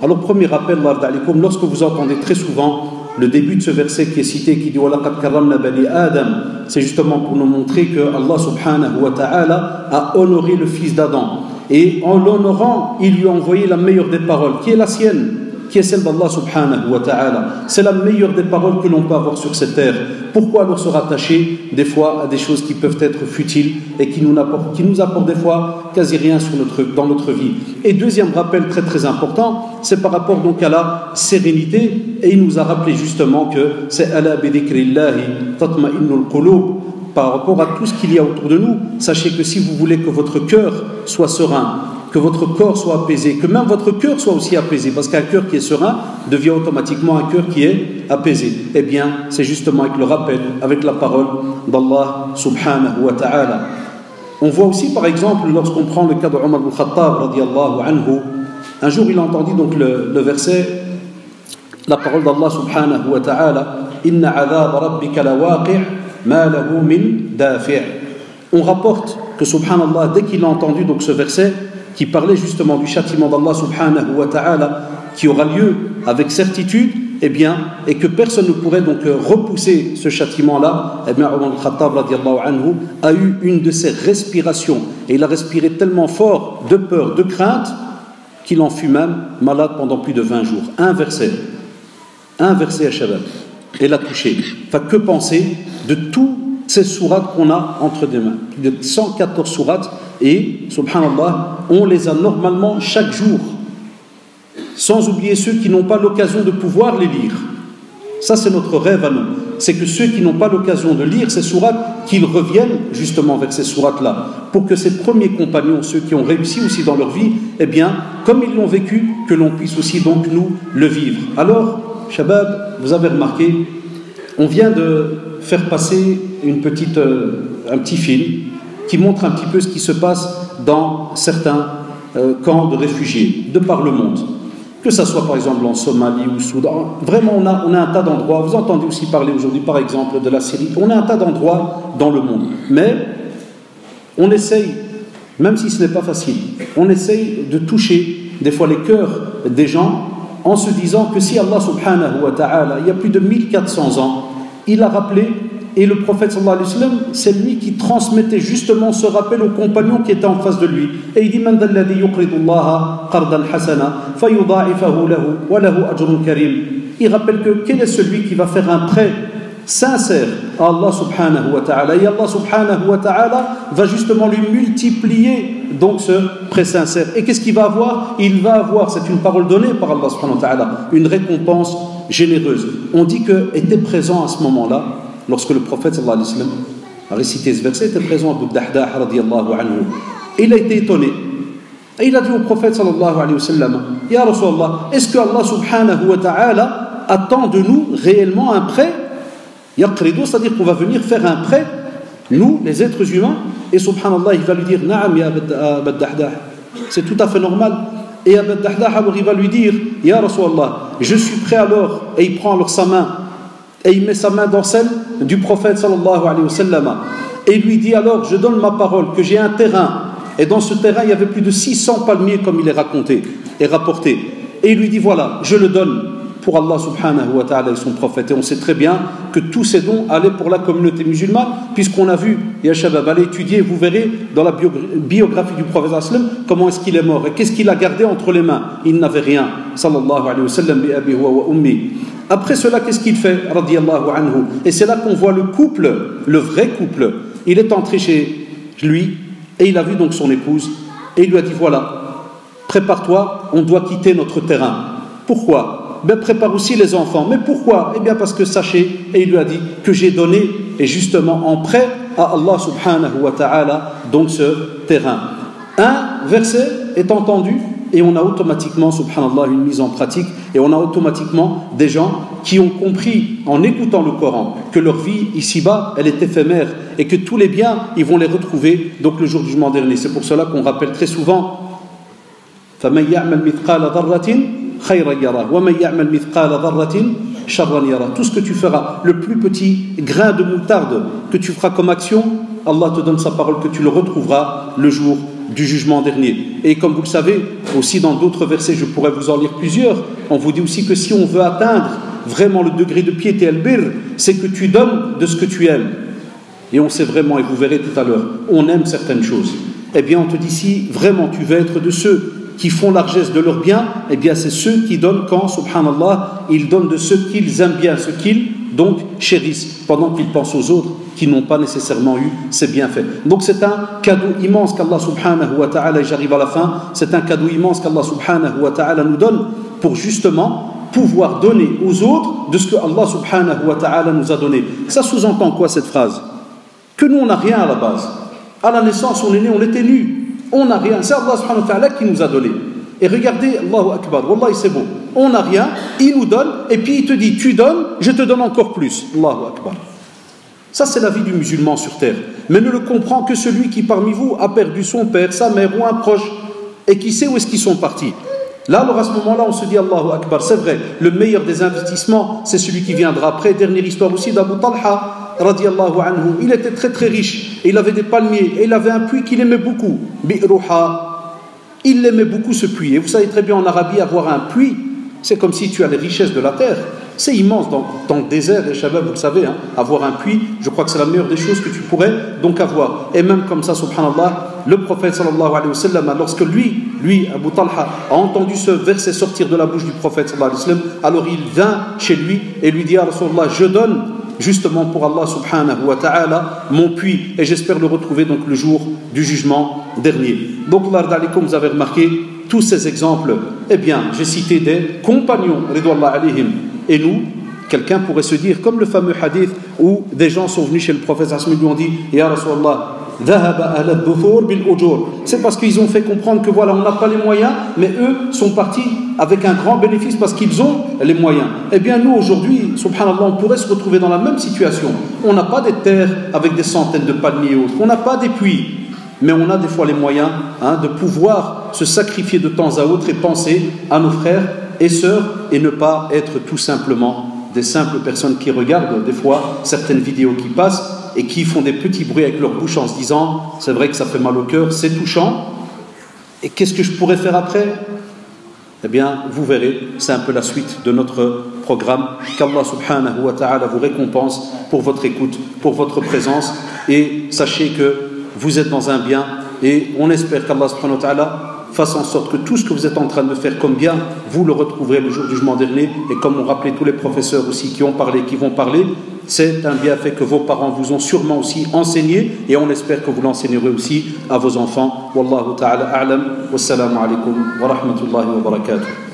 Alors, premier rappel, lorsque vous entendez très souvent le début de ce verset qui est cité, qui dit وَلَقَدْ كَرَّمْنَا بَنِي آدَمَ, c'est justement pour nous montrer que Allah subhanahu wa ta'ala a honoré le fils d'Adam. Et en l'honorant, il lui a envoyé la meilleure des paroles, qui est la sienne, qui est celle d'Allah subhanahu wa ta'ala. C'est la meilleure des paroles que l'on peut avoir sur cette terre. Pourquoi alors se rattacher des fois à des choses qui peuvent être futiles et qui nous apportent des fois quasi rien dans notre vie. Et deuxième rappel très très important, c'est par rapport donc à la sérénité, et il nous a rappelé justement que c'est ala bi dhikrillahi tatma'innul qulub. Par rapport à tout ce qu'il y a autour de nous, sachez que si vous voulez que votre cœur soit serein, que votre corps soit apaisé, que même votre cœur soit aussi apaisé, parce qu'un cœur qui est serein devient automatiquement un cœur qui est apaisé. Eh bien, c'est justement avec le rappel, avec la parole d'Allah subhanahu wa ta'ala. On voit aussi, par exemple, lorsqu'on prend le cas de Omar ibn Khattab radiyallahu anhu, un jour il a entendu donc le verset, la parole d'Allah subhanahu wa ta'ala, Inna adhab rabbika lawaqi' ma lahu min dafi'. On rapporte que subhanallah, dès qu'il a entendu donc ce verset qui parlait justement du châtiment d'Allah subhanahu wa ta'ala qui aura lieu avec certitude, eh bien, et que personne ne pourrait donc repousser ce châtiment-là, eh bien, Omar al-Khattab radiallahu anhu a eu une de ses respirations, et il a respiré tellement fort de peur, de crainte, qu'il en fut même malade pendant plus de 20 jours. Un verset à Shabbat, et l'a touché. Enfin, que penser de toutes ces sourates qu'on a entre des mains, de 114 sourates, et, subhanallah, on les a normalement chaque jour, sans oublier ceux qui n'ont pas l'occasion de pouvoir les lire. Ça, c'est notre rêve à nous. C'est que ceux qui n'ont pas l'occasion de lire ces sourates, qu'ils reviennent justement vers ces sourates-là, pour que ces premiers compagnons, ceux qui ont réussi aussi dans leur vie, eh bien, comme ils l'ont vécu, que l'on puisse aussi donc nous le vivre. Alors, Shabab, vous avez remarqué, on vient de faire passer un petit film qui montre un petit peu ce qui se passe dans certains camps de réfugiés de par le monde. Que ça soit par exemple en Somalie ou au Soudan, vraiment on a un tas d'endroits, vous entendez aussi parler aujourd'hui par exemple de la Syrie, on a un tas d'endroits dans le monde. Mais on essaye, même si ce n'est pas facile, on essaye de toucher des fois les cœurs des gens en se disant que si Allah subhanahu wa ta'ala, il y a plus de 1400 ans, il a rappelé, et le prophète sallallahu alayhi wa sallam, c'est lui qui transmettait justement ce rappel aux compagnons qui étaient en face de lui. Et il dit Man dhalladhi yuqridu Allah qardan hasana fayudha'ifahu lahu wa lahu ajrun karim. Il rappelle que quel est celui qui va faire un prêt sincère à Allah subhanahu wa ta'ala, et Allah subhanahu wa ta'ala va justement lui multiplier donc ce prêt sincère. Et qu'est-ce qu'il va avoir? Il va avoir, c'est une parole donnée par Allah subhanahu wa ta'ala, une récompense généreuse. On dit que était présent à ce moment-là, lorsque le prophète sallallahu alayhi wa sallam a récité ce verset, était présent Abu Dahdah radiyallahu anhu. Et il a été étonné. Et il a dit au prophète sallallahu alayhi wa sallam, Ya Rasulallah, est-ce que Allah subhanahu wa ta'ala attend de nous réellement un prêt? Yaqridu, c'est-à-dire qu'on va venir faire un prêt, nous, les êtres humains, et subhanallah, il va lui dire, Na'am ya Abu Dahdah, c'est tout à fait normal. Et Abu Dahdah, alors il va lui dire, Ya Rasulallah, je suis prêt alors, et il prend alors sa main, et il met sa main dans celle du prophète sallallahu alayhi wa sallam, et il lui dit alors, je donne ma parole, que j'ai un terrain, et dans ce terrain il y avait plus de 600 palmiers comme il est raconté et rapporté, et il lui dit voilà, je le donne pour Allah subhanahu wa ta'ala et son prophète. Et on sait très bien que tous ces dons allaient pour la communauté musulmane, puisqu'on a vu, ya Shabab, allez étudier, vous verrez dans la biographie du prophète sallam comment est-ce qu'il est mort et qu'est-ce qu'il a gardé entre les mains. Il n'avait rien, sallallahu alayhi wa sallam, bi abi huwa wa ummi. Après cela, qu'est-ce qu'il fait, radiyallahu anhu? Et c'est là qu'on voit le couple, le vrai couple. Il est entré chez lui et il a vu donc son épouse et il lui a dit voilà, prépare-toi, on doit quitter notre terrain. Pourquoi? Ben, prépare aussi les enfants. Mais pourquoi? Eh bien parce que sachez, et il lui a dit que j'ai donné, et justement en prêt à Allah subhanahu wa ta'ala, donc ce terrain. Un verset est entendu, et on a automatiquement, subhanallah, une mise en pratique, et on a automatiquement des gens qui ont compris, en écoutant le Coran, que leur vie ici-bas, elle est éphémère, et que tous les biens, ils vont les retrouver, donc le jour du jugement dernier. C'est pour cela qu'on rappelle très souvent فَمَنْ يَعْمَلْ مِثْقَالَ ذَرَّةٍ خَيْرًا يَرَهُ وَمَنْ يَعْمَلْ مِثْقَالَ ذَرَّةٍ شَرًّا يَرَهُ. Tout ce que tu feras, le plus petit grain de moutarde que tu feras comme action, Allah te donne sa parole que tu le retrouveras le jour du jugement dernier. Et comme vous le savez, aussi dans d'autres versets, je pourrais vous en lire plusieurs, on vous dit aussi que si on veut atteindre vraiment le degré de piété al-birr, c'est que tu donnes de ce que tu aimes. Et on sait vraiment, et vous verrez tout à l'heure, on aime certaines choses. Eh bien, on te dit, si vraiment tu veux être de ceux qui font largesse de leurs biens, eh bien, c'est ceux qui donnent quand, subhanallah, ils donnent de ce qu'ils aiment bien, ce qu'ils, donc, chérissent, pendant qu'ils pensent aux autres qui n'ont pas nécessairement eu ces bienfaits. Donc, c'est un cadeau immense qu'Allah subhanahu wa ta'ala, et j'arrive à la fin, c'est un cadeau immense qu'Allah subhanahu wa ta'ala nous donne pour justement pouvoir donner aux autres de ce que Allah subhanahu wa ta'ala nous a donné. Ça sous-entend quoi cette phrase? Que nous on n'a rien à la base. À la naissance on est né, on était nus. On n'a rien. C'est Allah subhanahu wa ta'ala qui nous a donné. Et regardez, Allahu Akbar, Wallahi c'est beau. On n'a rien, il nous donne, et puis il te dit, tu donnes, je te donne encore plus. Allahu Akbar. Ça c'est la vie du musulman sur terre. Mais ne le comprend que celui qui parmi vous a perdu son père, sa mère ou un proche, et qui sait où est-ce qu'ils sont partis. Là, alors à ce moment-là, on se dit Allahu Akbar, c'est vrai, le meilleur des investissements, c'est celui qui viendra après. Dernière histoire aussi d'Abu Talha, radiyallahu anhu. Il était très très riche, et il avait des palmiers, et il avait un puits qu'il aimait beaucoup, Bi'ruha. Il aimait beaucoup ce puits. Et vous savez très bien en Arabie, avoir un puits, c'est comme si tu as les richesses de la terre. C'est immense dans le désert, et Shabab, vous le savez, hein, avoir un puits, je crois que c'est la meilleure des choses que tu pourrais donc avoir. Et même comme ça, subhanallah, le prophète sallallahu alayhi wa sallam, lorsque lui, Abu Talha, a entendu ce verset sortir de la bouche du prophète sallallahu alayhi wa sallam, alors il vient chez lui et lui dit à Rasulullah, je donne justement pour Allah subhanahu wa ta'ala mon puits, et j'espère le retrouver donc le jour du jugement dernier. Donc, comme vous avez remarqué, tous ces exemples, eh bien, j'ai cité des compagnons, ridwallah alayhim. Et nous, quelqu'un pourrait se dire, comme le fameux hadith où des gens sont venus chez le prophète, ils lui ont dit, Ya Rasulallah, c'est parce qu'ils ont fait comprendre que voilà, on n'a pas les moyens, mais eux sont partis avec un grand bénéfice parce qu'ils ont les moyens. Eh bien, nous, aujourd'hui, subhanallah, on pourrait se retrouver dans la même situation. On n'a pas des terres avec des centaines de palmiers et autres, on n'a pas des puits. Mais on a des fois les moyens de pouvoir se sacrifier de temps à autre et penser à nos frères et sœurs et ne pas être tout simplement des simples personnes qui regardent des fois certaines vidéos qui passent et qui font des petits bruits avec leur bouche en se disant c'est vrai que ça fait mal au cœur, c'est touchant, et qu'est-ce que je pourrais faire après? Eh bien, vous verrez, c'est un peu la suite de notre programme. Qu'Allah subhanahu wa ta'ala vous récompense pour votre écoute, pour votre présence, et sachez que vous êtes dans un bien, et on espère qu'Allah subhanahu wa ta'ala fasse en sorte que tout ce que vous êtes en train de faire comme bien, vous le retrouverez le jour du jugement dernier. Et comme on rappelait tous les professeurs aussi qui ont parlé, qui vont parler, c'est un bienfait que vos parents vous ont sûrement aussi enseigné, et on espère que vous l'enseignerez aussi à vos enfants. Wallahu ta'ala a'lam. Wassalamu alaikum wa rahmatullahi wa barakatuh.